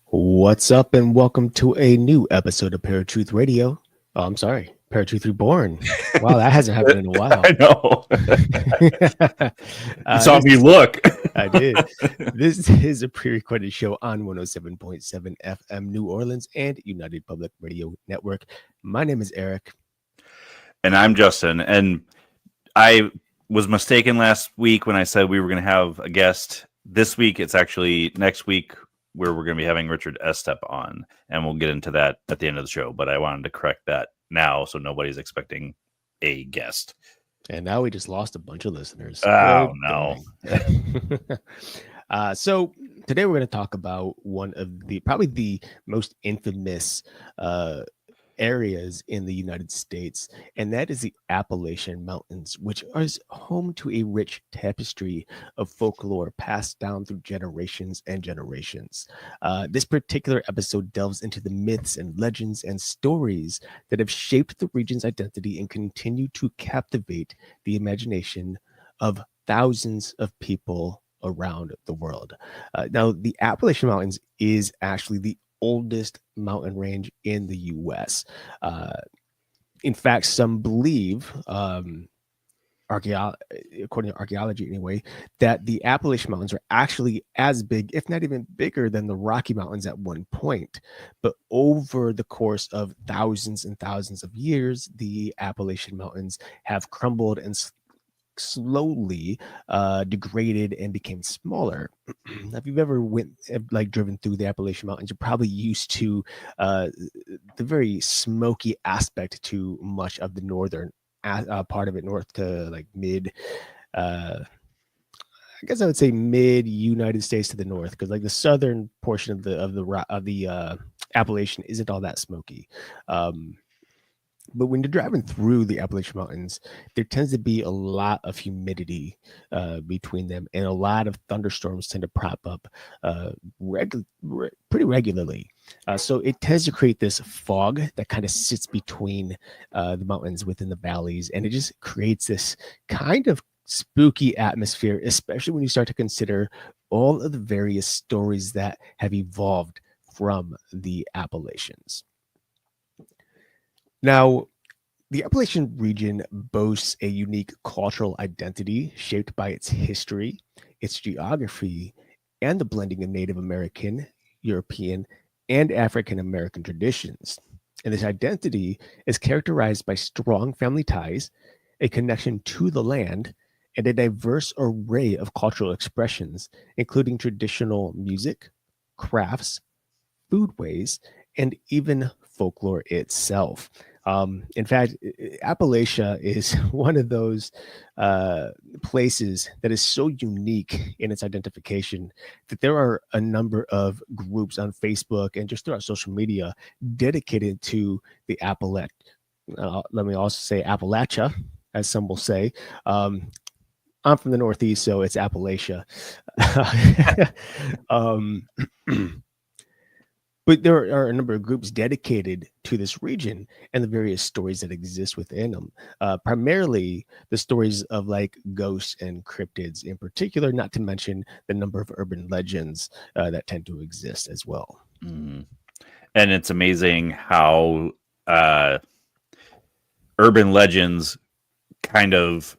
What's up, and welcome to a new episode of ParaTruth Radio. Oh, I'm sorry, ParaTruth Reborn. Wow, that hasn't happened in a while. I know. You saw This me is, look. I did. This is a pre-recorded show on 107.7 FM New Orleans and United Public Radio Network. My name is Erik. And I'm Justin. And I was mistaken last week when I said we were going to have a guest. This week, it's actually next week where we're going to be having Richard Estep on. And we'll get into that at the end of the show. But I wanted to correct that now so nobody's expecting a guest. And now we just lost a bunch of listeners. Oh, no. So today we're going to talk about one of the probably the most infamous areas in the United States, and that is the Appalachian Mountains, which is home to a rich tapestry of folklore passed down through generations and generations. This particular episode delves into the myths and legends and stories that have shaped the region's identity and continue to captivate the imagination of thousands of people around the world. Now, the Appalachian Mountains is actually the oldest mountain range in the U.S. In fact, some believe, according to archaeology anyway, that the Appalachian Mountains are actually as big, if not even bigger, than the Rocky Mountains at one point. But over the course of thousands and thousands of years, the Appalachian Mountains have crumbled and slowly degraded and became smaller. If you've ever driven through the Appalachian Mountains, you're probably used to the very smoky aspect to much of the northern part of it, north to like mid. I guess I would say mid United States to the north, because like the southern portion of the Appalachian isn't all that smoky. But when you're driving through the Appalachian Mountains, there tends to be a lot of humidity between them, and a lot of thunderstorms tend to prop up pretty regularly. So it tends to create this fog that kind of sits between the mountains within the valleys, and it just creates this kind of spooky atmosphere, especially when you start to consider all of the various stories that have evolved from the Appalachians. Now, the Appalachian region boasts a unique cultural identity shaped by its history, its geography, and the blending of Native American, European, and African American traditions. And this identity is characterized by strong family ties, a connection to the land, and a diverse array of cultural expressions, including traditional music, crafts, foodways, and even folklore itself. In fact, Appalachia is one of those places that is so unique in its identification that there are a number of groups on Facebook and just throughout social media dedicated to the Appalachia. Let me also say Appalachia, as some will say. I'm from the Northeast, so it's Appalachia. But there are a number of groups dedicated to this region and the various stories that exist within them. Primarily the stories of like ghosts and cryptids in particular, not to mention the number of urban legends that tend to exist as well. Mm-hmm. And it's amazing how urban legends kind of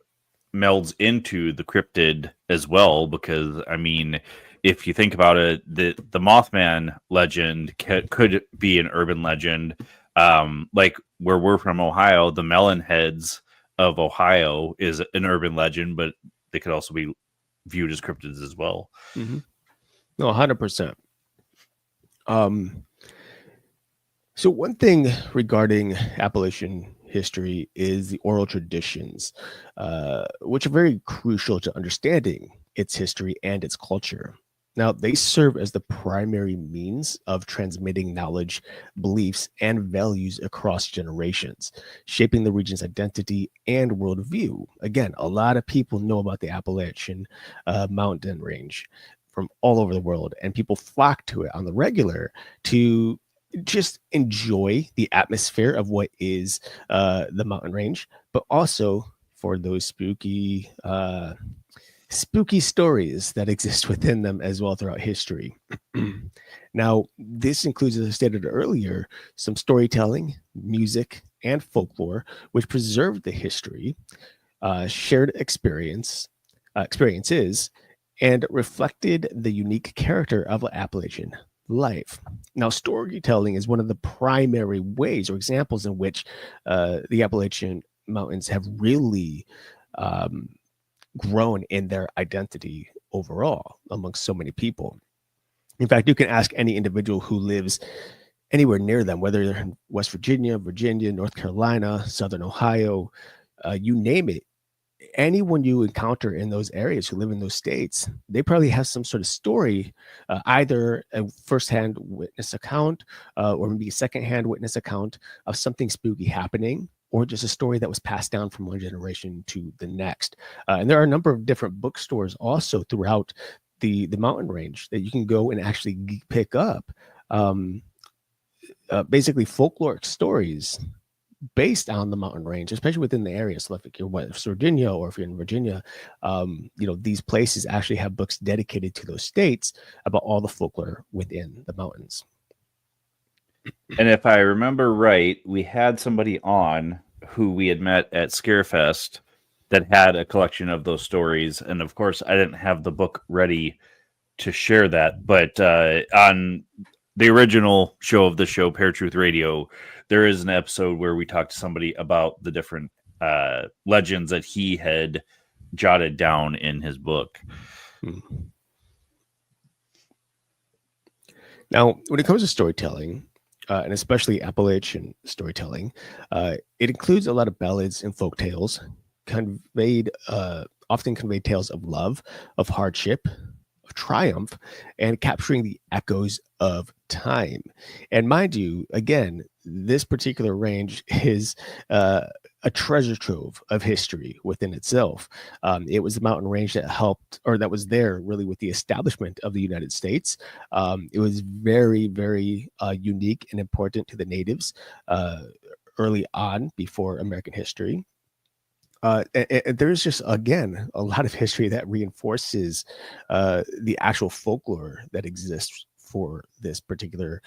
melds into the cryptid as well, because I mean, if you think about it, the Mothman legend could be an urban legend. Like where we're from, Ohio, the melon heads of Ohio is an urban legend, but they could also be viewed as cryptids as well. Mm-hmm. No, 100%. So one thing regarding Appalachian history is the oral traditions, which are very crucial to understanding its history and its culture. Now, they serve as the primary means of transmitting knowledge, beliefs, and values across generations, shaping the region's identity and worldview. Again, a lot of people know about the Appalachian mountain range from all over the world, and people flock to it on the regular to just enjoy the atmosphere of what is the mountain range, but also for those spooky spooky stories that exist within them as well throughout history. Now, this includes, as I stated earlier, some storytelling, music, and folklore, which preserved the history, shared experiences, and reflected the unique character of Appalachian life. Now, storytelling is one of the primary ways or examples in which the Appalachian Mountains have really um, grown in their identity overall amongst so many people. In fact, you can ask any individual who lives anywhere near them, whether they're in West Virginia, North Carolina, Southern Ohio, you name it. Anyone you encounter in those areas who live in those states, they probably have some sort of story, either a firsthand witness account or maybe a secondhand witness account of something spooky happening, or just a story that was passed down from one generation to the next. And there are a number of different bookstores also throughout the mountain range that you can go and actually pick up basically folkloric stories based on the mountain range, especially within the area. So if you're West Virginia or if you're in Virginia, these places actually have books dedicated to those states about all the folklore within the mountains. And if I remember right, we had somebody on who we had met at Scarefest that had a collection of those stories. And of course, I didn't have the book ready to share that. But on the original show of the show, ParaTruth Radio, there is an episode where we talked to somebody about the different legends that he had jotted down in his book. Now, when it comes to storytelling, and especially Appalachian storytelling, it includes a lot of ballads and folk tales, often conveyed tales of love, of hardship, of triumph, and capturing the echoes of time. And mind you, again, this particular range is a treasure trove of history within itself. It was a mountain range that helped, or that was there really with the establishment of the United States. It was very, very unique and important to the natives early on before American history. And there's just, again, a lot of history that reinforces the actual folklore that exists for this particular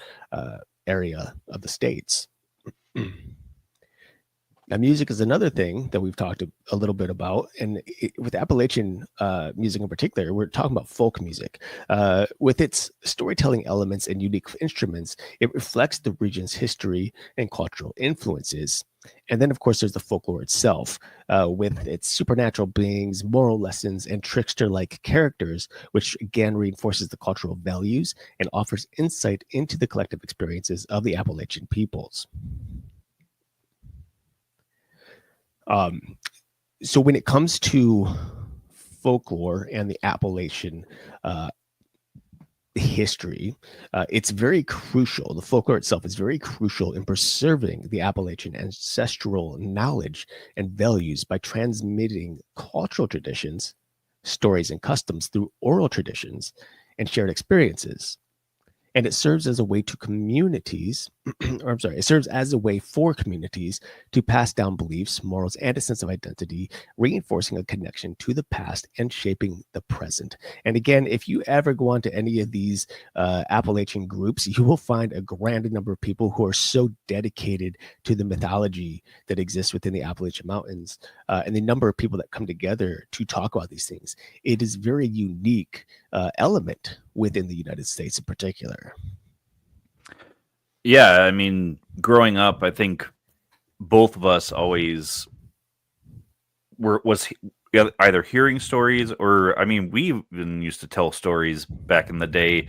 area of the states. Now, music is another thing that we've talked a little bit about. And with Appalachian music in particular, we're talking about folk music. With its storytelling elements and unique instruments, it reflects the region's history and cultural influences. And then, of course, there's the folklore itself, with its supernatural beings, moral lessons, and trickster-like characters, which again reinforces the cultural values and offers insight into the collective experiences of the Appalachian peoples. So when it comes to folklore and the Appalachian history, it's very crucial. The folklore itself is very crucial in preserving the Appalachian ancestral knowledge and values by transmitting cultural traditions, stories, and customs through oral traditions and shared experiences. And it serves as a way to communities, it serves as a way for communities to pass down beliefs, morals, and a sense of identity, reinforcing a connection to the past and shaping the present. And again, if you ever go onto any of these Appalachian groups, you will find a grand number of people who are so dedicated to the mythology that exists within the Appalachian Mountains, and the number of people that come together to talk about these things. It is very unique element within the United States in particular. Yeah, I mean, growing up, I think both of us always was either hearing stories or, I mean, we even used to tell stories back in the day,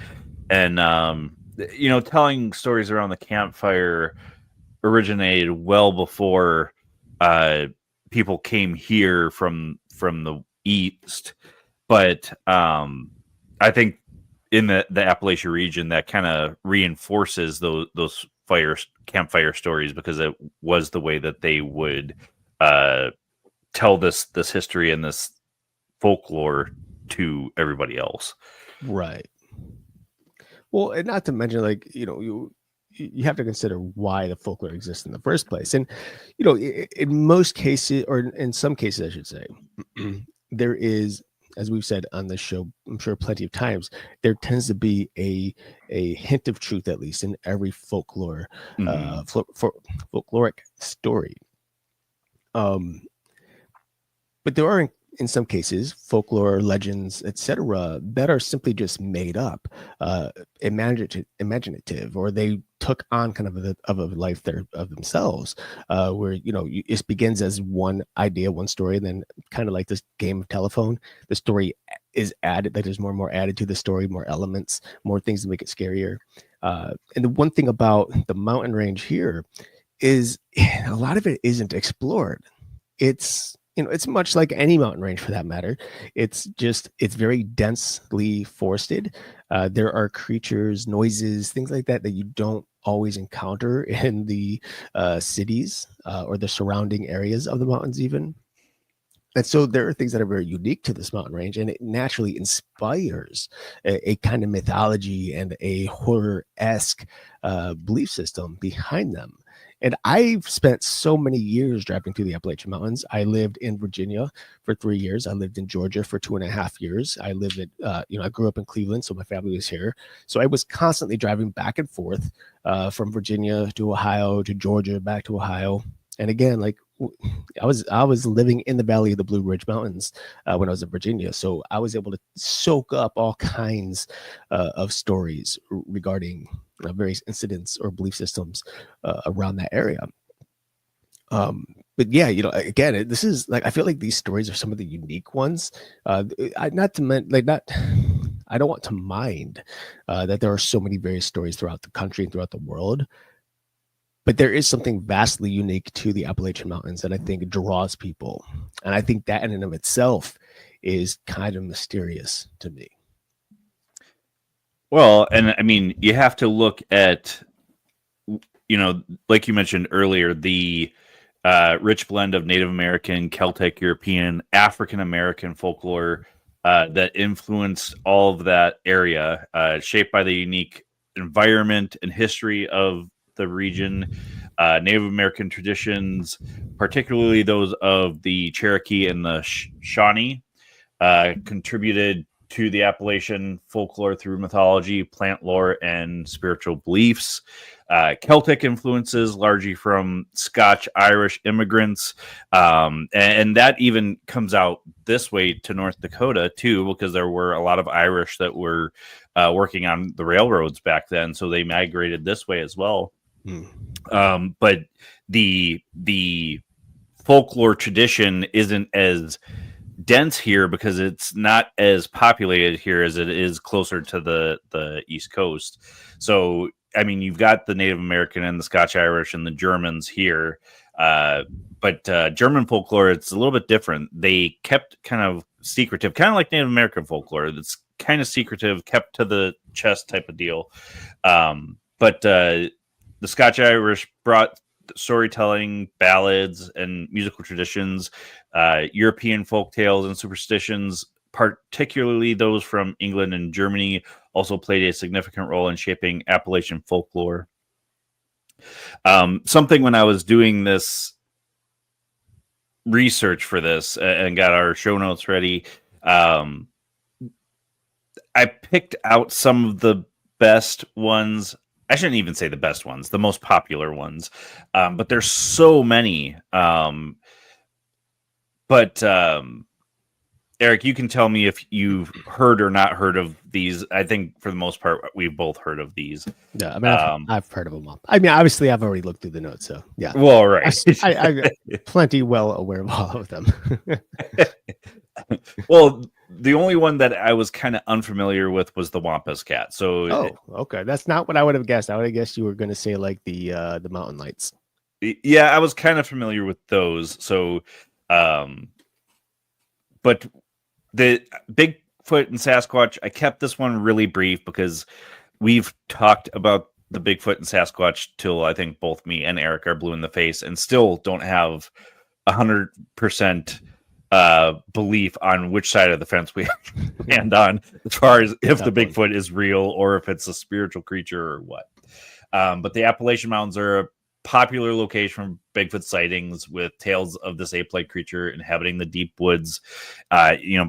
and telling stories around the campfire originated well before people came here from the east. But I think in the Appalachia region, that kind of reinforces those campfire stories, because it was the way that they would tell this history and this folklore to everybody else. Right. Well, and not to mention, like, you have to consider why the folklore exists in the first place. And, in most cases, or in some cases, I should say, there is as we've said on this show, I'm sure plenty of times, there tends to be a hint of truth, at least in every folkloric story. But there are, in some cases, folklore, legends, etc., that are simply just made up, imaginative, or they took on kind of a life there of themselves, where it begins as one idea, one story, and then kind of like this game of telephone, the story is added. Like there's more and more added to the story, more elements, more things to make it scarier. And the one thing about the mountain range here is a lot of it isn't explored. It's it's much like any mountain range for that matter. It's very densely forested. There are creatures, noises, things like that you don't always encounter in the cities or the surrounding areas of the mountains even. And so there are things that are very unique to this mountain range, and it naturally inspires a kind of mythology and a horror-esque belief system behind them. And I've spent so many years driving through the Appalachian Mountains. I lived in Virginia for 3 years. I lived in Georgia for 2.5 years. I lived at, I grew up in Cleveland, so my family was here. So I was constantly driving back and forth from Virginia to Ohio to Georgia, back to Ohio. And again, like I was living in the Valley of the Blue Ridge Mountains when I was in Virginia. So I was able to soak up all kinds of stories regarding various incidents or belief systems around that area. But yeah, again, this is like, I feel like these stories are some of the unique ones. I don't want to mind that there are so many various stories throughout the country and throughout the world. But there is something vastly unique to the Appalachian Mountains that I think draws people. And I think that in and of itself is kind of mysterious to me. Well, and I mean, you have to look at, like you mentioned earlier, the rich blend of Native American, Celtic, European, African American folklore that influenced all of that area, shaped by the unique environment and history of the region. Native American traditions, particularly those of the Cherokee and the Shawnee, contributed to the Appalachian folklore through mythology, plant lore, and spiritual beliefs. Celtic influences largely from Scotch Irish immigrants, and that even comes out this way to North Dakota too, because there were a lot of Irish that were working on the railroads back then, so they migrated this way as well. But the folklore tradition isn't as dense here because it's not as populated here as it is closer to the East Coast. So, I mean, you've got the Native American and the Scotch Irish and the Germans here. But German folklore, it's a little bit different. They kept kind of secretive, kind of like Native American folklore. It's kind of secretive, kept to the chest type of deal. But the Scotch Irish brought storytelling, ballads, and musical traditions. European folk tales and superstitions, particularly those from England and Germany, also played a significant role in shaping Appalachian folklore. Something when I was doing this research for this and got our show notes ready, I picked out some of the best ones. I shouldn't even say the best ones, the most popular ones. But there's so many. But Erik, you can tell me if you've heard or not heard of these. I think for the most part, we've both heard of these. Yeah, I mean, I've heard of them all. I mean, obviously, I've already looked through the notes, so yeah. Well, right. I'm plenty well aware of all of them. Well, the only one that I was kind of unfamiliar with was the Wampus cat. So, okay, that's not what I would have guessed. I would have guessed you were going to say like the mountain lights. Yeah, I was kind of familiar with those. So, but the Bigfoot and Sasquatch, I kept this one really brief because we've talked about the Bigfoot and Sasquatch till I think both me and Erik are blue in the face and still don't have 100% belief on which side of the fence we stand on as far as if the Bigfoot is real or if it's a spiritual creature or what. But the Appalachian Mountains are popular location for Bigfoot sightings, with tales of this ape-like creature inhabiting the deep woods.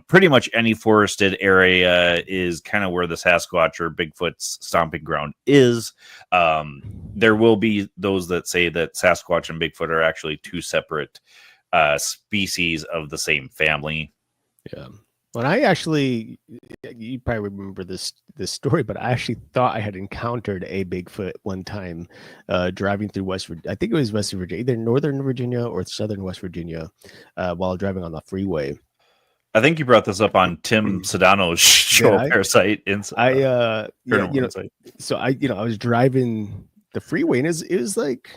Pretty much any forested area is kind of where the Sasquatch or Bigfoot's stomping ground is. There will be those that say that Sasquatch and Bigfoot are actually two separate species of the same family. Yeah. Well, you probably remember this story, but I actually thought I had encountered a Bigfoot one time driving through West Virginia. I think it was West Virginia, either Northern Virginia or Southern West Virginia, while driving on the freeway. I think you brought this up on Tim Sedano's show, Parasite Insight. So I was driving the freeway, and it was like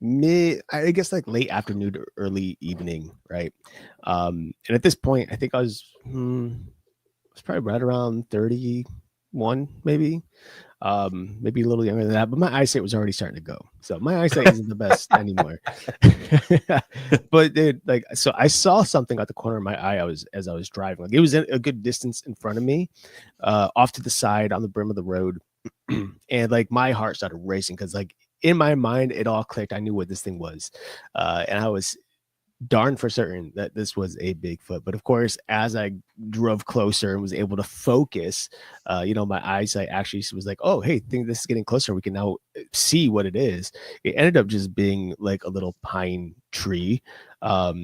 I guess like late afternoon to early evening, right? And at this point, I think I was probably right around 31, maybe a little younger than that, but my eyesight was already starting to go. So my eyesight isn't the best anymore. But dude, so I saw something at the corner of my eye as I was driving. Like, it was a good distance in front of me, off to the side on the brim of the road. And like my heart started racing, because like in my mind it all clicked. I knew what this thing was, and I was darn for certain that this was a Bigfoot. But of course, as I drove closer and was able to focus, my eyesight actually was like, oh, hey, think this is getting closer. We can now see what it is. It ended up just being like a little pine tree, a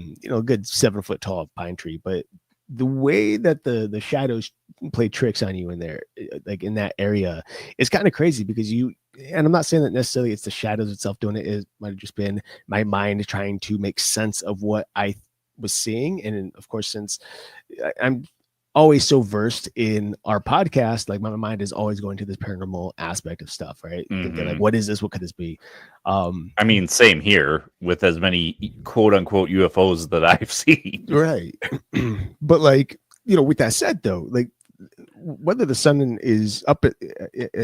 good 7 foot tall pine tree. But the way that the shadows play tricks on you in there, like in that area, is kind of crazy, because and I'm not saying that necessarily it's the shadows itself doing it. It might have just been my mind trying to make sense of what I was seeing. And of course, since I'm always so versed in our podcast, like my mind is always going to this paranormal aspect of stuff, right? Mm-hmm. Thinking like, what is this? What could this be? I mean, same here with as many quote unquote UFOs that I've seen. Right. But like, with that said though, like, whether the sun is up at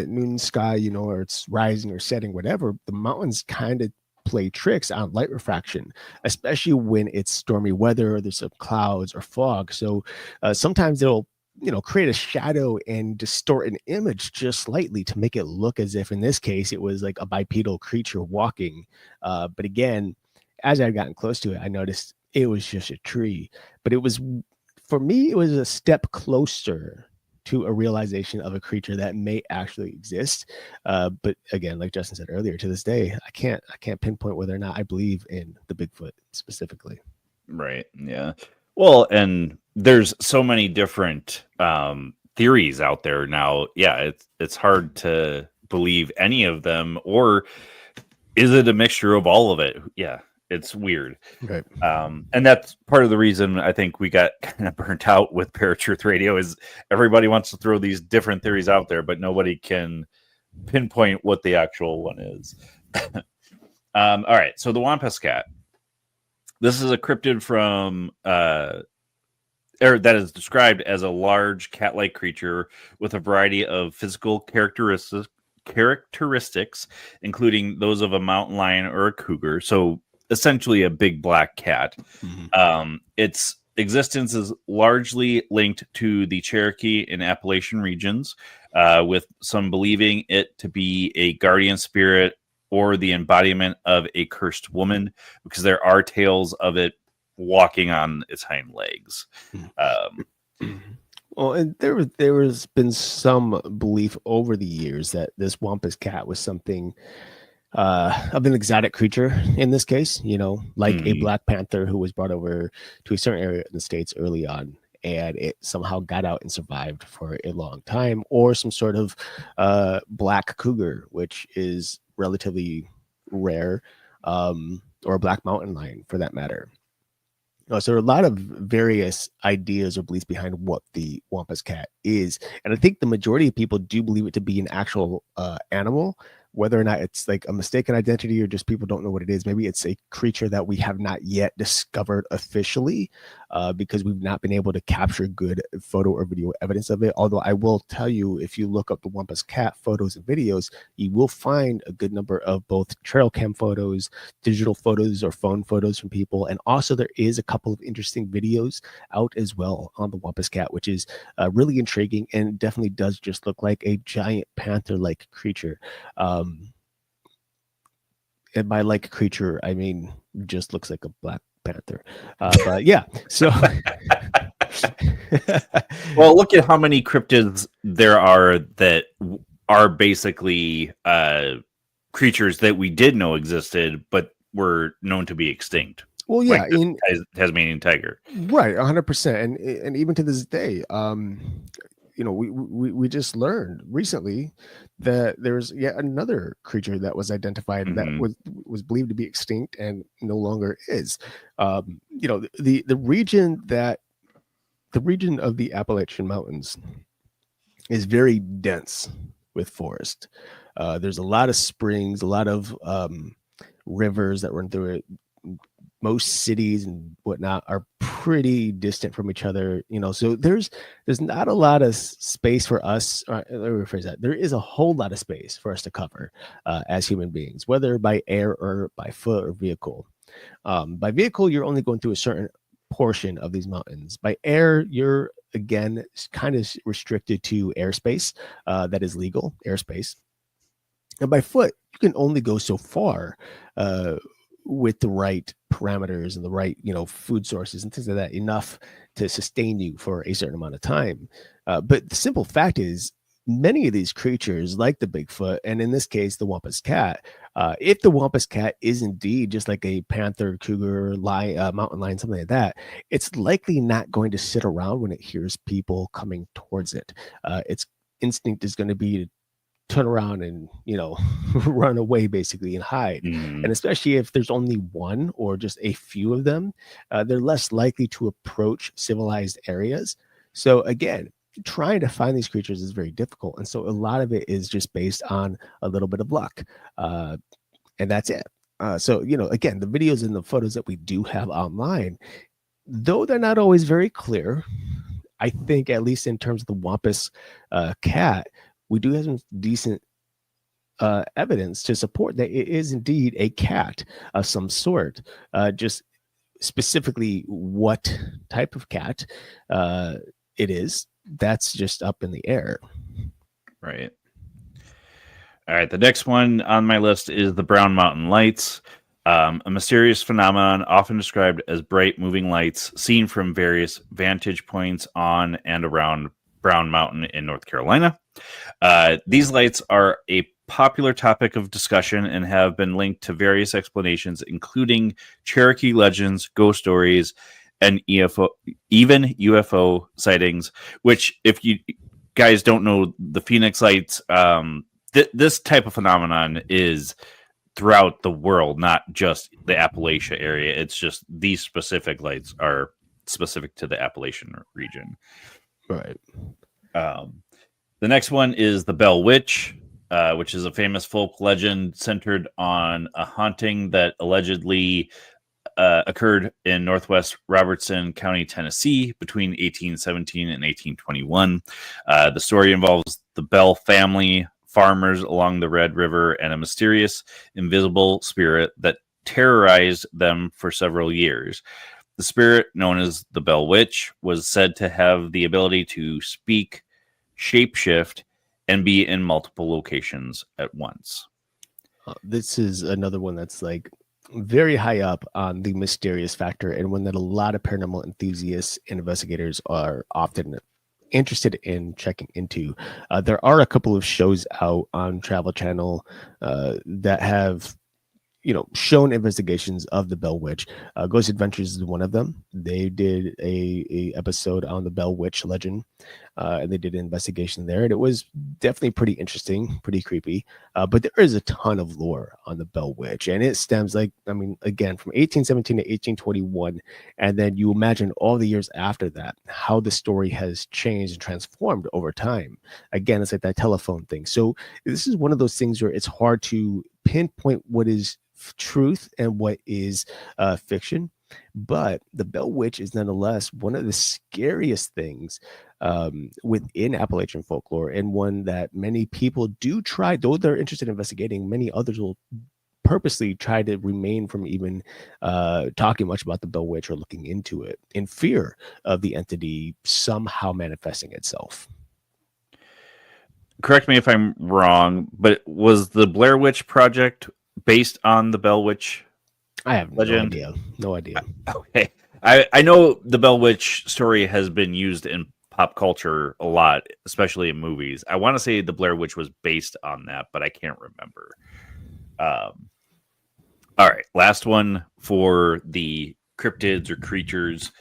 noon sky, or it's rising or setting, whatever, the mountains kind of play tricks on light refraction, especially when it's stormy weather or there's some clouds or fog. So sometimes they'll create a shadow and distort an image just slightly to make it look as if, in this case, it was like a bipedal creature walking. But again, as I've gotten close to it, I noticed it was just a tree. But for me, it was a step closer to a realization of a creature that may actually exist. But again, like Justin said earlier, to this day, I can't pinpoint whether or not I believe in the Bigfoot specifically. Right. Yeah. Well, and there's so many different theories out there now. Yeah, it's hard to believe any of them, or is it a mixture of all of it? Yeah. It's weird. Right. And that's part of the reason I think we got kind of burnt out with ParaTruth Radio, is everybody wants to throw these different theories out there, but nobody can pinpoint what the actual one is. All right. So the Wampus Cat. This is a cryptid from that is described as a large cat-like creature with a variety of physical characteristics, including those of a mountain lion or a cougar. So essentially a big black cat. Mm-hmm. Its existence is largely linked to the Cherokee and Appalachian regions, with some believing it to be a guardian spirit or the embodiment of a cursed woman, because there are tales of it walking on its hind legs. Well, and there's been some belief over the years that this Wampus Cat was something of an exotic creature in this case, like a Black Panther who was brought over to a certain area in the States early on, and it somehow got out and survived for a long time, or some sort of black cougar, which is relatively rare, or a black mountain lion for that matter. So there are a lot of various ideas or beliefs behind what the Wampus Cat is, and I think the majority of people do believe it to be an actual animal. Whether or not it's like a mistaken identity or just people don't know what it is. Maybe it's a creature that we have not yet discovered officially, because we've not been able to capture good photo or video evidence of it. Although I will tell you, if you look up the Wampus Cat photos and videos, you will find a good number of both trail cam photos, digital photos or phone photos from people. And also there is a couple of interesting videos out as well on the Wampus Cat, which is really intriguing and definitely does just look like a giant panther-like creature. And by like creature, I mean just looks like a black panther. But yeah, so Well, look at how many cryptids there are that are basically creatures that we did know existed, but were known to be extinct. well, Like yeah, the in Tasmanian tiger. right, 100%, and even to this day, we just learned recently that there's yet another creature that was identified that Mm-hmm. was believed to be extinct and no longer is. The region of the Appalachian Mountains is very dense with forest. There's a lot of springs, a lot of rivers that run through it. Most cities and whatnot are pretty distant from each other, so there's not a lot of space for us. Let me rephrase that. There is a whole lot of space for us to cover as human beings, whether by air or by foot or vehicle. By vehicle, you're only going through a certain portion of these mountains. By air, you're again kind of restricted to airspace that is legal airspace. And by foot, you can only go so far with the right parameters and the right, food sources and things like that, enough to sustain you for a certain amount of time. But the simple fact is, many of these creatures, like the Bigfoot, and in this case, the Wampus cat, if the Wampus cat is indeed just like a panther, cougar, mountain lion, something like that, it's likely not going to sit around when it hears people coming towards it. Its instinct is going to be to turn around and run away basically and hide. Mm-hmm. And especially if there's only one or just a few of them, they're less likely to approach civilized areas. So again, trying to find these creatures is very difficult, and so a lot of it is just based on a little bit of luck, and that's it. So again, the videos and the photos that we do have online, though they're not always very clear, I think at least in terms of the Wampus cat, we do have some decent evidence to support that it is indeed a cat of some sort. Just specifically what type of cat it is, that's just up in the air. Right. All right. The next one on my list is the Brown Mountain Lights, a mysterious phenomenon often described as bright moving lights seen from various vantage points on and around Brown Mountain in North Carolina. These lights are a popular topic of discussion and have been linked to various explanations, including Cherokee legends, ghost stories, and even UFO sightings. Which, if you guys don't know, the Phoenix Lights, this type of phenomenon is throughout the world, not just the Appalachia area. It's just these specific lights are specific to the Appalachian region. Right. The next one is the Bell Witch, which is a famous folk legend centered on a haunting that allegedly occurred in northwest Robertson County, Tennessee, between 1817 and 1821. The story involves the Bell family, farmers along the Red River, and a mysterious, invisible spirit that terrorized them for several years. The spirit, known as the Bell Witch, was said to have the ability to speak, shapeshift, and be in multiple locations at once. This is another one that's like very high up on the mysterious factor, and one that a lot of paranormal enthusiasts and investigators are often interested in checking into. There are a couple of shows out on Travel Channel that have shown investigations of the Bell Witch. Ghost Adventures is one of them. They did a episode on the Bell Witch legend, and they did an investigation there, and it was definitely pretty interesting, pretty creepy. But there is a ton of lore on the Bell Witch, and it stems again, from 1817 to 1821, and then you imagine all the years after that, how the story has changed and transformed over time. Again, it's like that telephone thing. So this is one of those things where it's hard to pinpoint what is truth and what is fiction, but the Bell Witch is nonetheless one of the scariest things within Appalachian folklore, and one that many people do try, though they're interested in investigating, many others will purposely try to remain from even talking much about the Bell Witch or looking into it, in fear of the entity somehow manifesting itself. Correct me if I'm wrong, but was the Blair Witch Project based on the Bell Witch I have legend? No idea. Okay. I know the Bell Witch story has been used in pop culture a lot, especially in movies. I want to say the Blair Witch was based on that, but I can't remember. All right, last one for the cryptids or creatures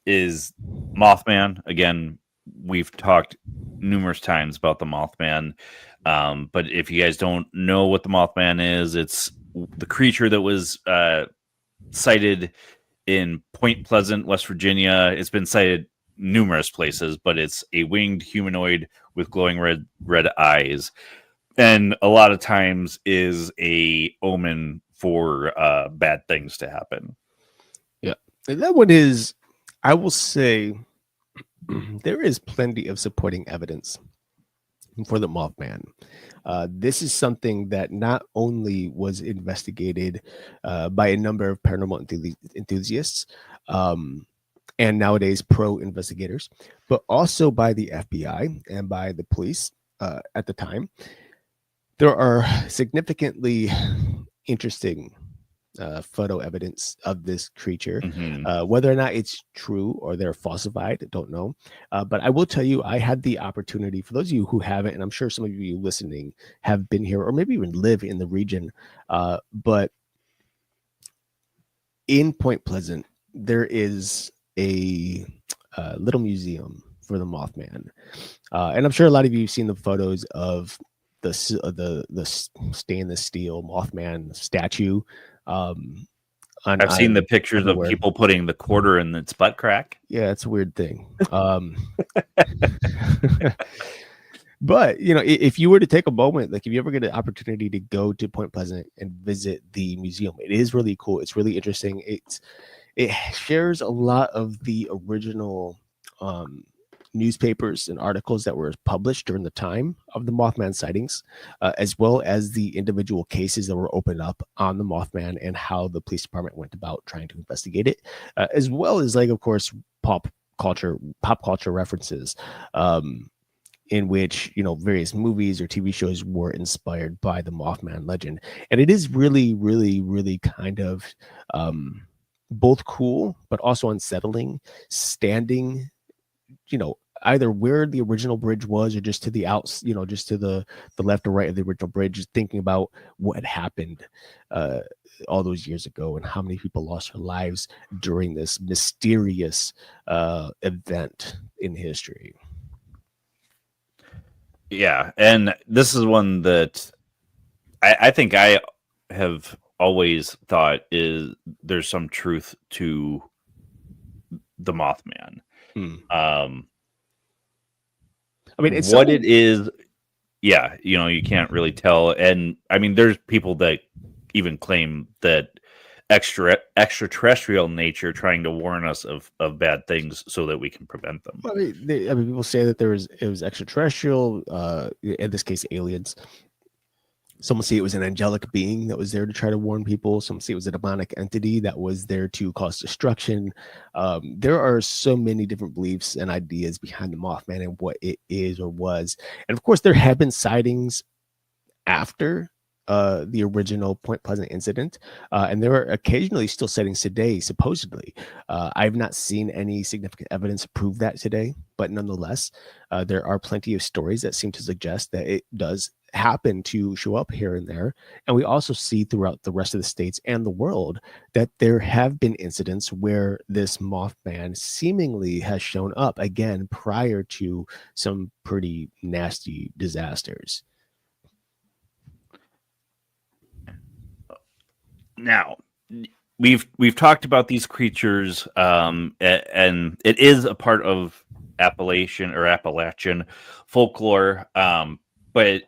is Mothman. Again, we've talked numerous times about the Mothman, but if you guys don't know what the Mothman is, it's the creature that was sighted in Point Pleasant, West Virginia. It's been cited numerous places, but it's a winged humanoid with glowing red eyes, and a lot of times is a omen for bad things to happen. Yeah, and that one is, I will say, there is plenty of supporting evidence for the Mothman. This is something that not only was investigated by a number of paranormal enthusiasts and nowadays pro investigators, but also by the FBI and by the police at the time. There are significantly interesting photo evidence of this creature. Whether or not it's true or they're falsified, I don't know. But I will tell you, I had the opportunity, for those of you who haven't, and I'm sure some of you listening have been here or maybe even live in the region, but in Point Pleasant, there is a little museum for the Mothman. And I'm sure a lot of you have seen the photos of the stainless steel Mothman statue. I've seen the pictures of people putting the quarter in its butt crack. Yeah, it's a weird thing. But if you were to take a moment, like if you ever get an opportunity to go to Point Pleasant and visit the museum, it is really cool. It's really interesting. It shares a lot of the original newspapers and articles that were published during the time of the Mothman sightings, as well as the individual cases that were opened up on the Mothman and how the police department went about trying to investigate it, as well as, like, of course, pop culture references, in which various movies or TV shows were inspired by the Mothman legend. And it is really, really, really kind of both cool but also unsettling, standing either where the original bridge was or just to the outs, just to the left or right of the original bridge, just thinking about what happened all those years ago and how many people lost their lives during this mysterious event in history. Yeah, and this is one that I think I have always thought is there's some truth to the Mothman. I mean, it's what it is. Yeah, you can't really tell. And I mean, there's people that even claim that extraterrestrial nature trying to warn us of bad things so that we can prevent them. I mean, people say that it was extraterrestrial, in this case, aliens. Some say it was an angelic being that was there to try to warn people. Some say it was a demonic entity that was there to cause destruction. There are so many different beliefs and ideas behind the Mothman and what it is or was. And of course, there have been sightings after the original Point Pleasant incident, and there are occasionally still sightings today, supposedly. I've not seen any significant evidence to prove that today, but nonetheless, there are plenty of stories that seem to suggest that it does happen to show up here and there. And we also see throughout the rest of the states and the world that there have been incidents where this Mothman seemingly has shown up again prior to some pretty nasty disasters. Now, we've talked about these creatures, and it is a part of Appalachian folklore, but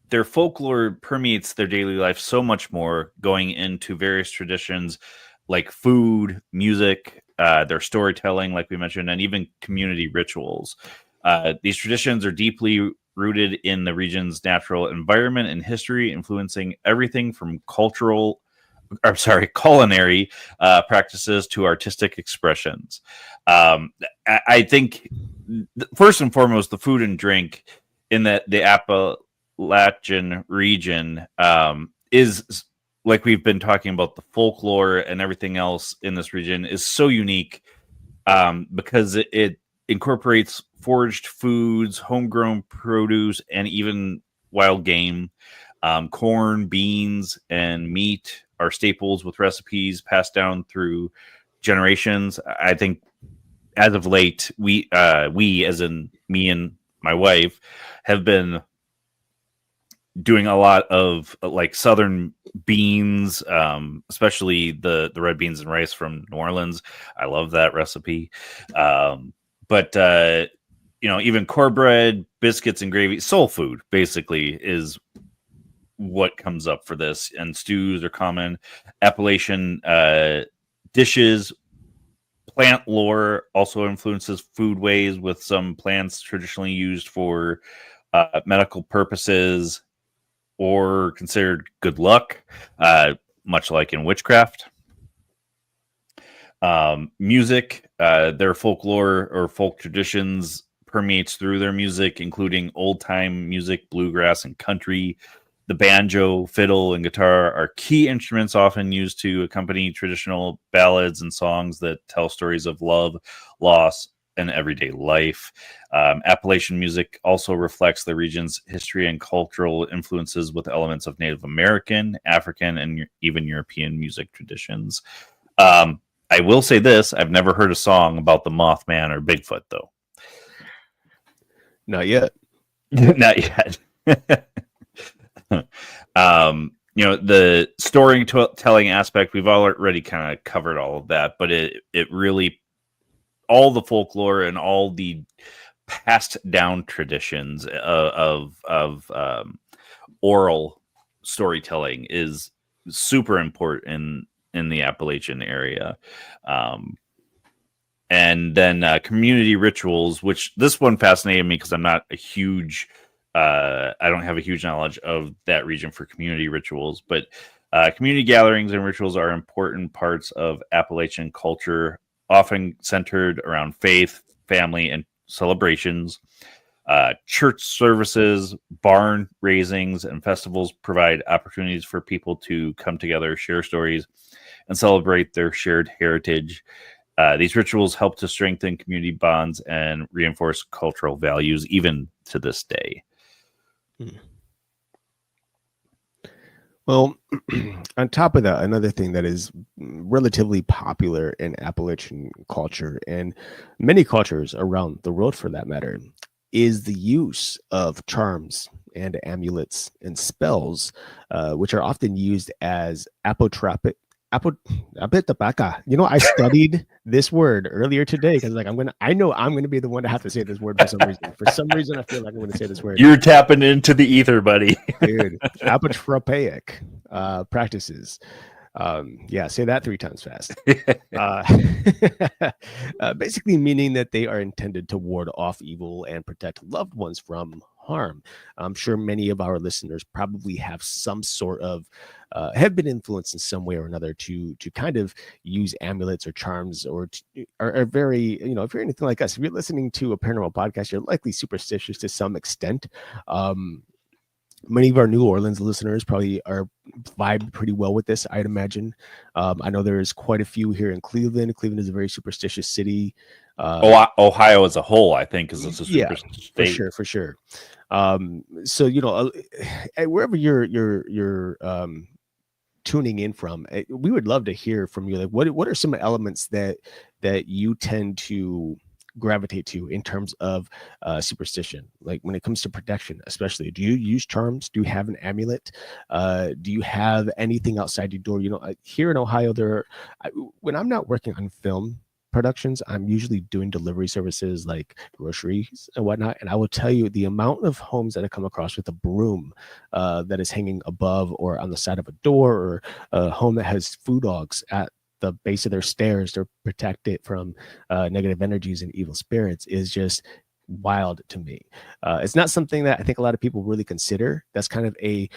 their folklore permeates their daily life so much more, going into various traditions like food, music, their storytelling, like we mentioned, and even community rituals. These traditions are deeply rooted in the region's natural environment and history, influencing everything from culinary practices to artistic expressions. I think first and foremost, the food and drink in the Appalachian region is, like we've been talking about, the folklore and everything else in this region is so unique, because it incorporates foraged foods, homegrown produce, and even wild game. Corn, beans, and meat are staples with recipes passed down through generations. I think as of late, we as in me and my wife, have been doing a lot of like southern beans, especially the red beans and rice from New Orleans. I love that recipe. But even cornbread, biscuits, and gravy, soul food basically is what comes up for this. And stews are common. Appalachian dishes. Plant lore also influences foodways, with some plants traditionally used for medical purposes or considered good luck, much like in witchcraft. Music, their folklore or folk traditions permeates through their music, including old-time music, bluegrass, and country. The banjo, fiddle, and guitar are key instruments often used to accompany traditional ballads and songs that tell stories of love, loss, and everyday life. Appalachian music also reflects the region's history and cultural influences, with elements of Native American, African, and even European music traditions. I will say this: I've never heard a song about the Mothman or Bigfoot, though. Not yet. Not yet. The storytelling aspect, we've already kind of covered all of that, but it really, all the folklore and all the passed down traditions of oral storytelling is super important in the Appalachian area. And then community rituals, which this one fascinated me because I'm not a huge I don't have a huge knowledge of that region for community rituals, but community gatherings and rituals are important parts of Appalachian culture, often centered around faith, family, and celebrations. Church services, barn raisings, and festivals provide opportunities for people to come together, share stories, and celebrate their shared heritage. These rituals help to strengthen community bonds and reinforce cultural values even to this day. Well, on top of that, another thing that is relatively popular in Appalachian culture and many cultures around the world for that matter is the use of charms and amulets and spells, which are often used as apotropic. I studied this word earlier today because I know I'm gonna be the one to have to say this word for some reason. For some reason, I feel like I'm gonna say this word. You're tapping into the ether, buddy. Dude, apotropaic practices. Say that 3 times fast. Basically meaning that they are intended to ward off evil and protect loved ones from harm. I'm sure many of our listeners probably have some sort of have been influenced in some way or another to kind of use amulets or charms, or are very, if you're anything like us, if you're listening to a paranormal podcast, you're likely superstitious to some extent. Many of our New Orleans listeners probably are vibe pretty well with this, I'd imagine. I know there's quite a few here in Cleveland. Cleveland is a very superstitious city. Ohio as a whole, I think, is a superstitious state. For sure. So wherever you're tuning in from, we would love to hear from you. Like, what are some elements that you tend to gravitate to in terms of superstition, like when it comes to protection? Especially, do you use charms? Do you have an amulet? Do you have anything outside your door? Here in Ohio, when I'm not working on film productions, I'm usually doing delivery services like groceries and whatnot, and I will tell you the amount of homes that I come across with a broom that is hanging above or on the side of a door, or a home that has food dogs at the base of their stairs to protect it from negative energies and evil spirits, is just wild to me. It's not something that I think a lot of people really consider. That's kind of a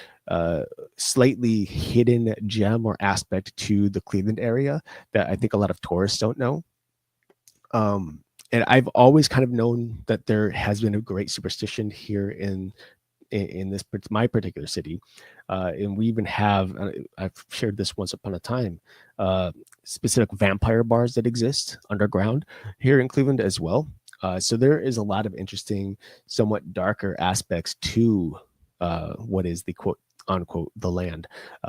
slightly hidden gem or aspect to the Cleveland area that I think a lot of tourists don't know. And I've always kind of known that there has been a great superstition here in in this my particular city, and we even have I've shared this once upon a time, specific vampire bars that exist underground here in Cleveland as well. So there is a lot of interesting, somewhat darker aspects to what is the quote unquote the land,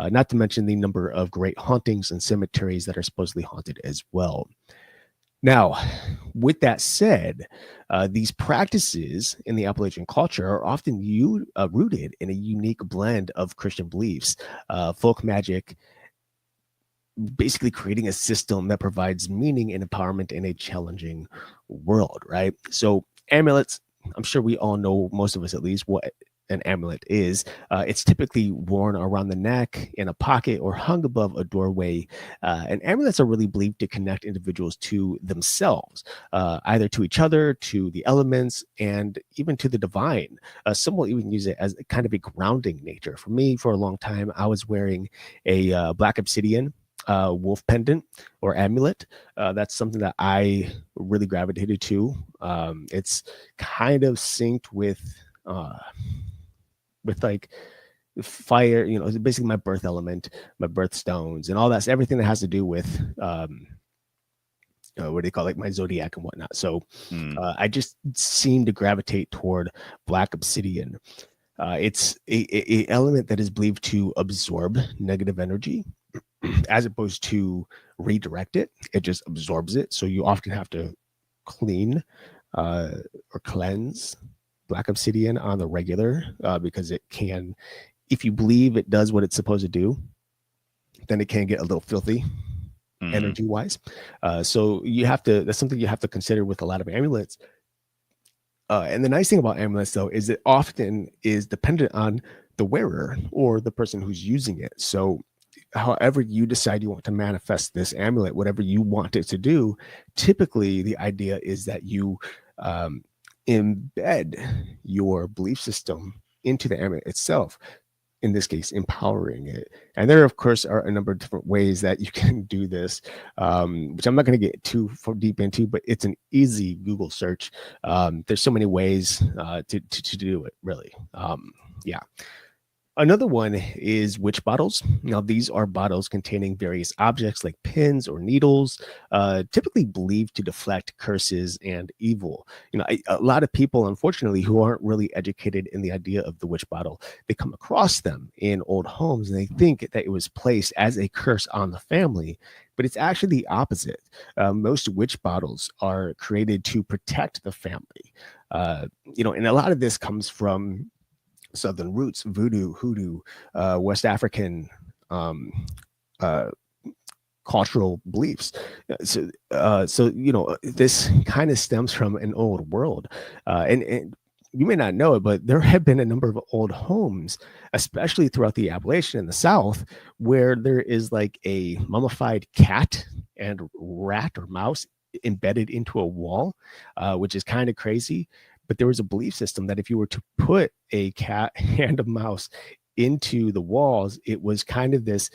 not to mention the number of great hauntings and cemeteries that are supposedly haunted as well. Now, with that said, these practices in the Appalachian culture are often rooted in a unique blend of Christian beliefs, folk magic, basically creating a system that provides meaning and empowerment in a challenging world, right? So, amulets, I'm sure we all know, most of us at least, what an amulet is. It's typically worn around the neck, in a pocket, or hung above a doorway. And amulets are really believed to connect individuals to themselves, either to each other, to the elements, and even to the divine. Some will even use it as kind of a grounding nature. For me, for a long time, I was wearing a black obsidian wolf pendant or amulet. That's something that I really gravitated to. It's kind of synced with like fire, it's basically my birth element, my birth stones, and all that's everything that has to do with what do you call like my zodiac and whatnot. So I just seem to gravitate toward black obsidian. It's a element that is believed to absorb negative energy as opposed to redirect it. It just absorbs it. So you often have to clean or cleanse black obsidian on the regular, because it can, if you believe it does what it's supposed to do, then it can get a little filthy energy wise. So that's something you have to consider with a lot of amulets. And the nice thing about amulets, though, is it often is dependent on the wearer or the person who's using it. So however you decide you want to manifest this amulet, whatever you want it to do, typically the idea is that you embed your belief system into the amulet itself, in this case empowering it. And there of course are a number of different ways that you can do this, which I'm not going to get too deep into, but it's an easy Google search. There's so many ways to do it, really. Yeah. Another one is witch bottles. Now, these are bottles containing various objects like pins or needles, typically believed to deflect curses and evil. A lot of people, unfortunately, who aren't really educated in the idea of the witch bottle, they come across them in old homes and they think that it was placed as a curse on the family, but it's actually the opposite. Most witch bottles are created to protect the family. And a lot of this comes from Southern roots, voodoo, hoodoo, West African cultural beliefs. So this kind of stems from an old world, and you may not know it, but there have been a number of old homes, especially throughout the Appalachian in the South, where there is like a mummified cat and rat or mouse embedded into a wall, which is kind of crazy. But there was a belief system that if you were to put a cat and a mouse into the walls, it was kind of this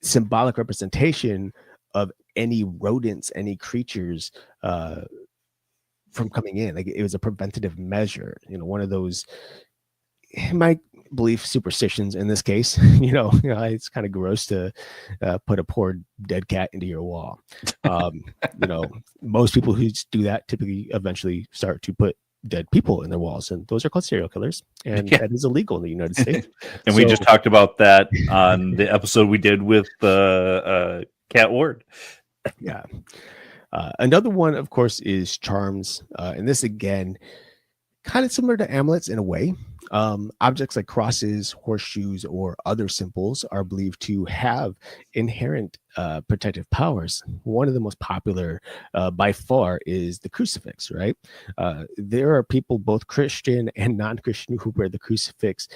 symbolic representation of any rodents, any creatures from coming in. Like it was a preventative measure, one of those, my belief, superstitions in this case. It's kind of gross to put a poor dead cat into your wall. Most people who do that typically eventually start to put dead people in their walls, and those are called serial killers, and that is illegal in the United States. And we just talked about that on the episode we did with the Cat Ward. Yeah. Another one, of course, is charms, and this again, kind of similar to amulets in a way. Objects like crosses, horseshoes, or other symbols are believed to have inherent protective powers. One of the most popular by far is the crucifix, right? There are people, both Christian and non-Christian, who wear the crucifix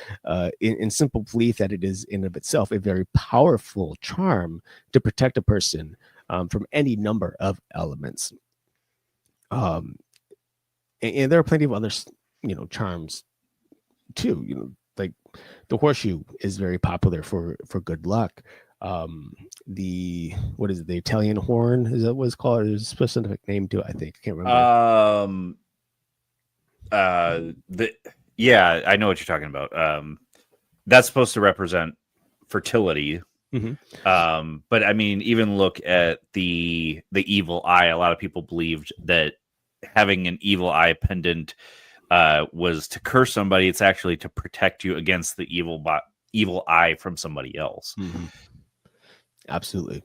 in simple belief that it is in of itself a very powerful charm to protect a person from any number of elements. And there are plenty of other charms too. Like the horseshoe is very popular for good luck. The what is it, the Italian horn, is that what it's called? There's a specific name to it, I think. I can't remember. Yeah, I know what you're talking about. That's supposed to represent fertility. But I mean, even look at the evil eye. A lot of people believed that having an evil eye pendant was to curse somebody. It's actually to protect you against the evil eye from somebody else. Absolutely.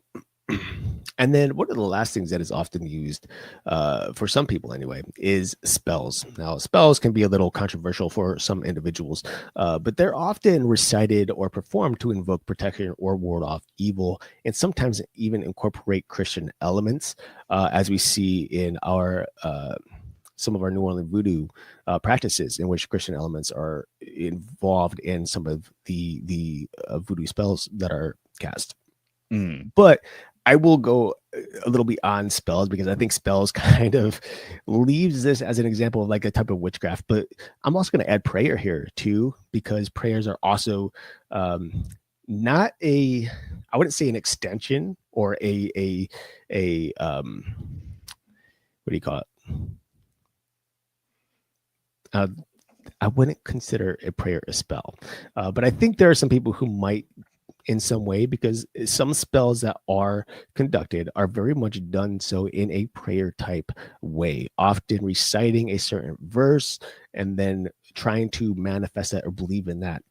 And then one of the last things that is often used for some people anyway is spells. Now, spells can be a little controversial for some individuals, but they're often recited or performed to invoke protection or ward off evil, and sometimes even incorporate Christian elements, as we see in our some of our New Orleans voodoo practices, in which Christian elements are involved in some of the voodoo spells that are cast. But I will go a little beyond spells, because I think spells kind of leaves this as an example of like a type of witchcraft. But I'm also going to add prayer here too, because prayers are also not a, I wouldn't say an extension or a what do you call it? I wouldn't consider a prayer a spell, but I think there are some people who might in some way, because some spells that are conducted are very much done so in a prayer type way, often reciting a certain verse and then trying to manifest that or believe in that,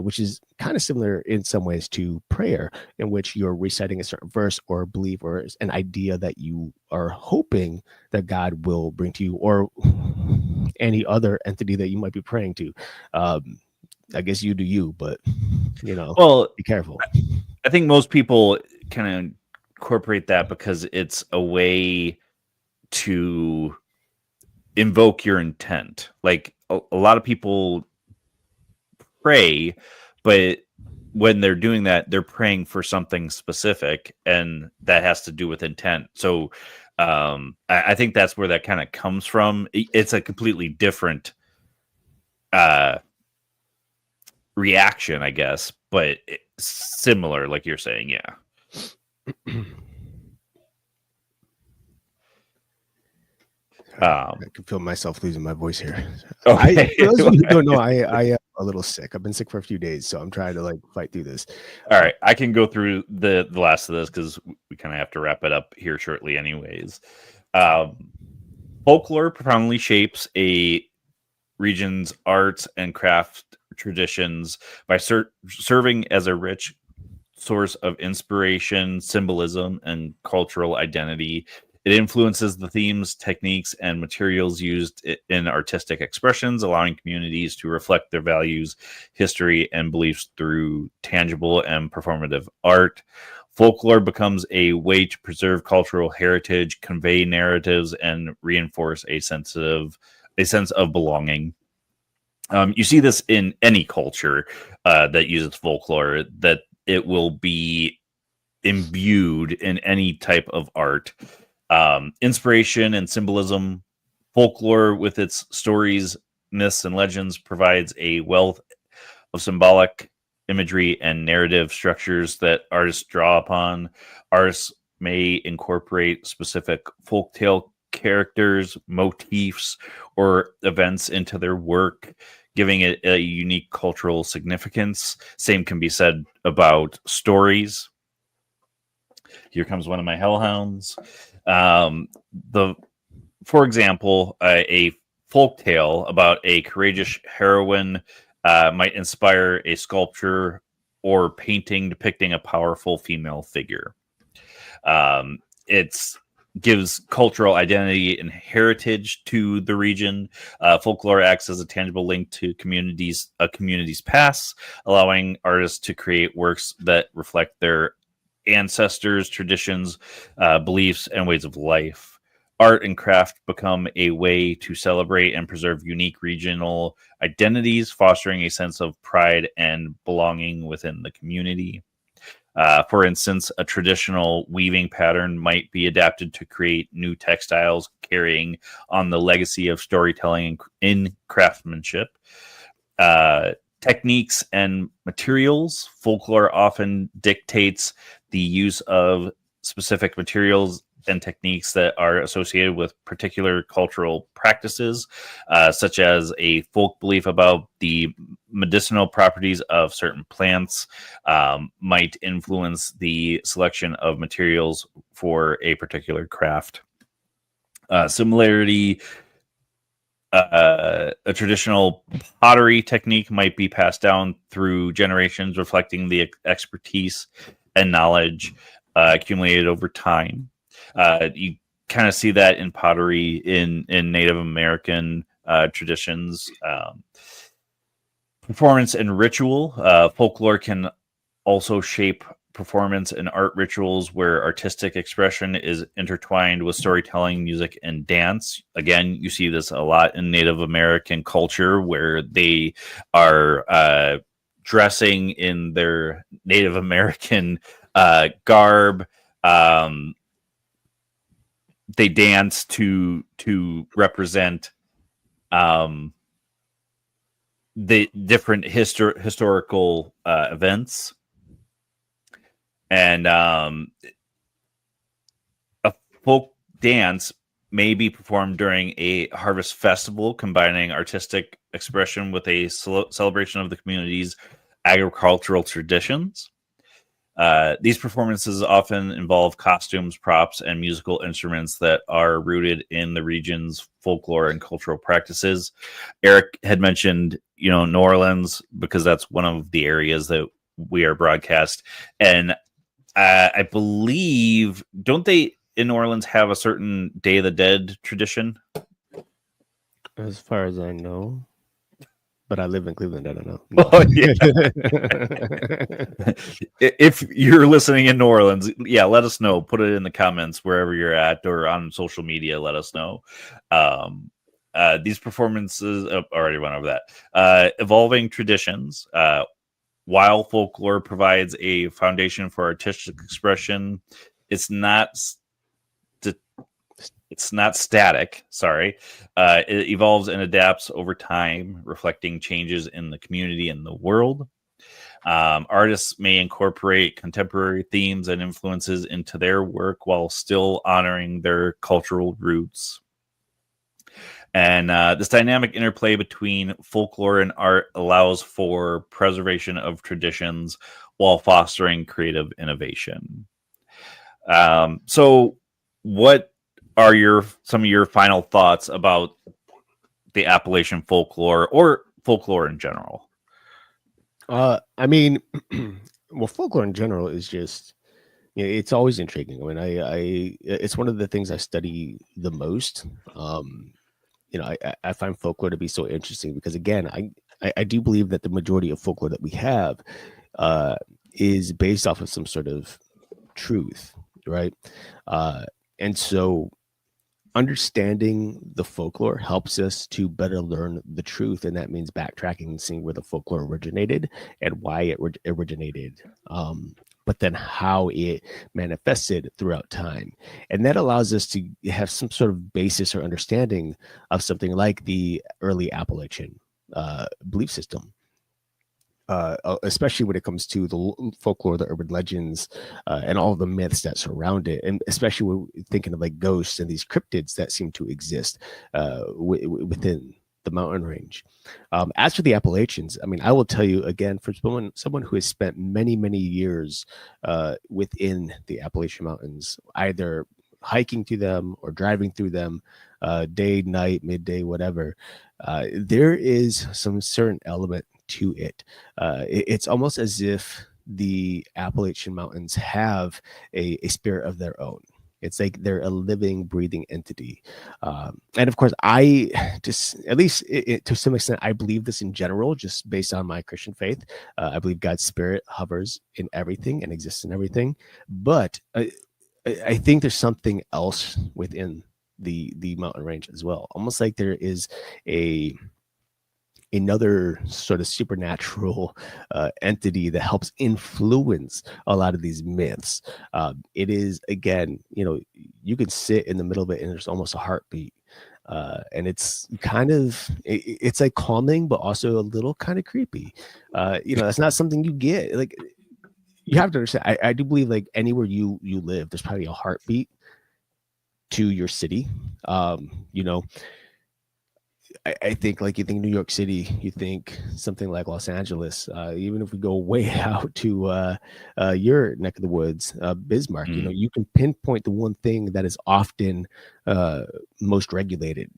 which is kind of similar in some ways to prayer, in which you're reciting a certain verse or belief or an idea that you are hoping that God will bring to you, or any other entity that you might be praying to. I guess you do you, but Well, be careful. I think most people kind of incorporate that because it's a way to invoke your intent. Like a lot of people pray, but when they're doing that, they're praying for something specific, and that has to do with intent. So I think that's where that kind of comes from. It's a completely different reaction, I guess, but similar, like you're saying. Yeah. I can feel myself losing my voice here. Okay. For those of you who don't know, I am a little sick. I've been sick for a few days, so I'm trying to like fight through this. All right, I can go through the last of this because we kind of have to wrap it up here shortly, anyways. Folklore profoundly shapes a region's arts and craft traditions by serving as a rich source of inspiration, symbolism, and cultural identity. It influences the themes, techniques, and materials used in artistic expressions, allowing communities to reflect their values, history, and beliefs through tangible and performative art. Folklore becomes a way to preserve cultural heritage, convey narratives, and reinforce a sense of belonging. You see this in any culture that uses folklore, that it will be imbued in any type of art. Inspiration and symbolism. Folklore, with its stories, myths, and legends, provides a wealth of symbolic imagery and narrative structures that artists draw upon. Artists may incorporate specific folktale characters, motifs, or events into their work, giving it a unique cultural significance. Same can be said about stories. Here comes one of my hellhounds. For example, a folktale about a courageous heroine might inspire a sculpture or painting depicting a powerful female figure. It gives cultural identity and heritage to the region. Folklore acts as a tangible link to a community's past, allowing artists to create works that reflect their ancestors, traditions, beliefs, and ways of life. Art and craft become a way to celebrate and preserve unique regional identities, fostering a sense of pride and belonging within the community. For instance, a traditional weaving pattern might be adapted to create new textiles, carrying on the legacy of storytelling in craftsmanship. Techniques and materials. Folklore often dictates the use of specific materials and techniques that are associated with particular cultural practices, such as a folk belief about the medicinal properties of certain plants, might influence the selection of materials for a particular craft. Similarity, a traditional pottery technique might be passed down through generations, reflecting the expertise and knowledge accumulated over time. You kind of see that in pottery in Native American traditions. Performance and ritual. Folklore can also shape performance and art rituals where artistic expression is intertwined with storytelling, music, and dance. Again, you see this a lot in Native American culture where they are dressing in their Native American garb. They dance to represent the different historical events. And a folk dance may be performed during a harvest festival, combining artistic expression with a celebration of the community's agricultural traditions. These performances often involve costumes, props, and musical instruments that are rooted in the region's folklore and cultural practices. Erik had mentioned, New Orleans, because that's one of the areas that we are broadcast. And I believe, don't they in New Orleans have a certain Day of the Dead tradition? As far as I know, but I live in Cleveland. I don't know. No. Oh, yeah. If you're listening in New Orleans, let us know. Put it in the comments wherever you're at, or on social media. Let us know. These performances already went over that. Evolving traditions. While folklore provides a foundation for artistic expression, it's not static. Sorry. It evolves and adapts over time, reflecting changes in the community and the world. Artists may incorporate contemporary themes and influences into their work while still honoring their cultural roots. And this dynamic interplay between folklore and art allows for preservation of traditions while fostering creative innovation. So what are some of your final thoughts about the Appalachian folklore, or folklore in general? I mean, well, folklore in general is just, it's always intriguing. I mean, it's one of the things I study the most. I find folklore to be so interesting because, again, I do believe that the majority of folklore that we have is based off of some sort of truth, right? And so understanding the folklore helps us to better learn the truth, and that means backtracking and seeing where the folklore originated and why it originated, but then how it manifested throughout time. And that allows us to have some sort of basis or understanding of something like the early Appalachian belief system. Especially when it comes to the folklore, the urban legends, and all the myths that surround it, and especially when thinking of like ghosts and these cryptids that seem to exist within the mountain range. As for the Appalachians, I mean, I will tell you again, for someone who has spent many, many years within the Appalachian Mountains, either hiking through them or driving through them, day, night, midday, whatever, there is some certain element to it. It's almost as if the Appalachian Mountains have a spirit of their own. It's like they're a living, breathing entity. And of course, I just, at least to some extent, I believe this in general, just based on my Christian faith. I believe God's spirit hovers in everything and exists in everything. But I think there's something else within the mountain range as well. Almost like there is another sort of supernatural entity that helps influence a lot of these myths. It is, again, you can sit in the middle of it and there's almost a heartbeat. And it's kind of, it's like calming, but also a little kind of creepy. That's not something you get. Like, you have to understand, I do believe like anywhere you live, there's probably a heartbeat to your city. You know, I think like you think New York City, you think something like Los Angeles. Even if we go way out to your neck of the woods, Bismarck, you know, you can pinpoint the one thing that is often most regulated,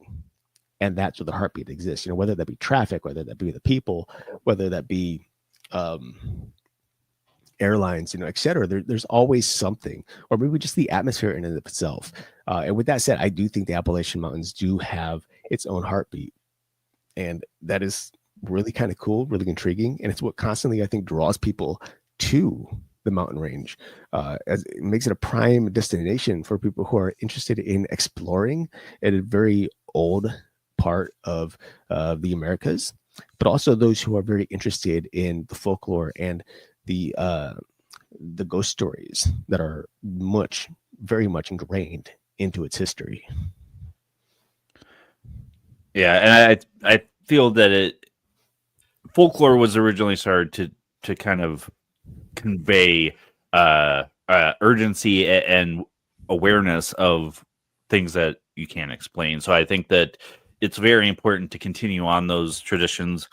and that's where the heartbeat exists. You know, whether that be traffic, whether that be the people, whether that be airlines, you know, et cetera. There's always something, or maybe just the atmosphere in and of itself. And with that said, I do think the Appalachian Mountains do have its own heartbeat, and that is really kind of cool, really intriguing, and it's what constantly I think draws people to the mountain range, as it makes it a prime destination for people who are interested in exploring at a very old part of the Americas, but also those who are very interested in the folklore and the ghost stories that are very much ingrained into its history. Yeah, and I feel that folklore was originally started to kind of convey urgency and awareness of things that you can't explain. So I think that it's very important to continue on those traditions,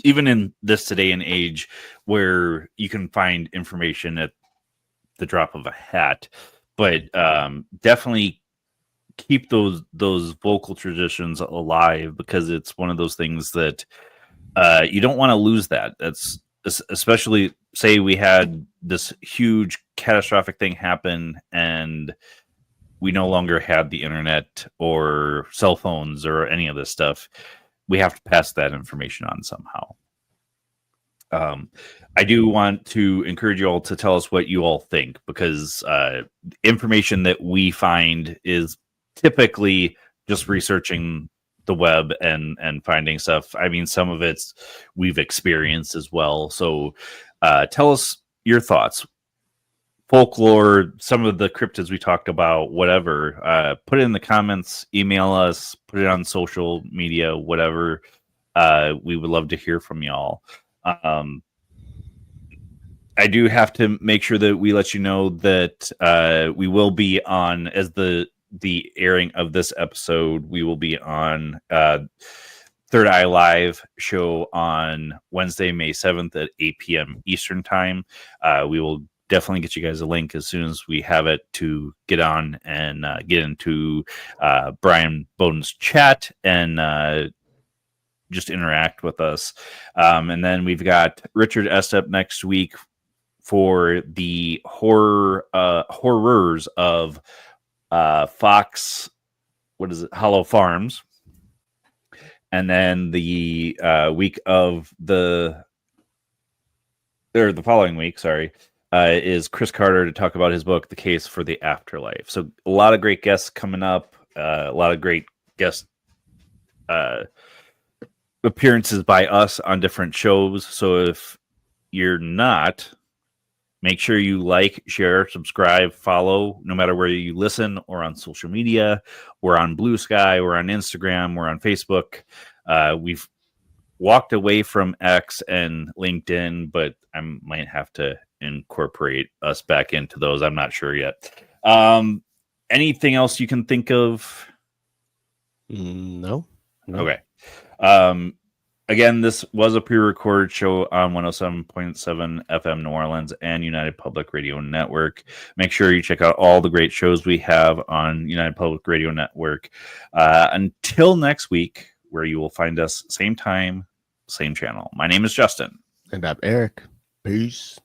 even in this today and age where you can find information at the drop of a hat. But definitely keep those vocal traditions alive, because it's one of those things that you don't want to lose that. That's especially, say we had this huge catastrophic thing happen and we no longer had the internet or cell phones or any of this stuff. We have to pass that information on somehow. I do want to encourage you all to tell us what you all think, because information that we find is typically just researching the web and finding stuff. I mean, some of it's we've experienced as well. So tell us your thoughts. Folklore, some of the cryptids we talked about, whatever. Put it in the comments, email us, put it on social media, whatever. We would love to hear from y'all. I do have to make sure that we let you know that we will be on, as the airing of this episode, we will be on Third Eye Live show on Wednesday, May 7th at 8 p.m. Eastern time. We will definitely get you guys a link as soon as we have it to get on and get into Brian Bowden's chat and just interact with us. And then we've got Richard Estep next week for the horrors of Fox, what is it? Hollow Farms. And then the week of the following week, is Chris Carter to talk about his book, The Case for the Afterlife. So a lot of great guests coming up, a lot of great guest appearances by us on different shows. So if you're not, make sure you like, share, subscribe, follow, no matter where you listen or on social media. We're on Blue Sky, we're on Instagram, we're on Facebook. We've walked away from X and LinkedIn, but I might have to incorporate us back into those. I'm not sure yet. Anything else you can think of? No. Okay. Again, this was a pre-recorded show on 107.7 FM New Orleans and United Public Radio Network. Make sure you check out all the great shows we have on United Public Radio Network. Until next week, where you will find us same time, same channel. My name is Justin. And I'm Erik. Peace.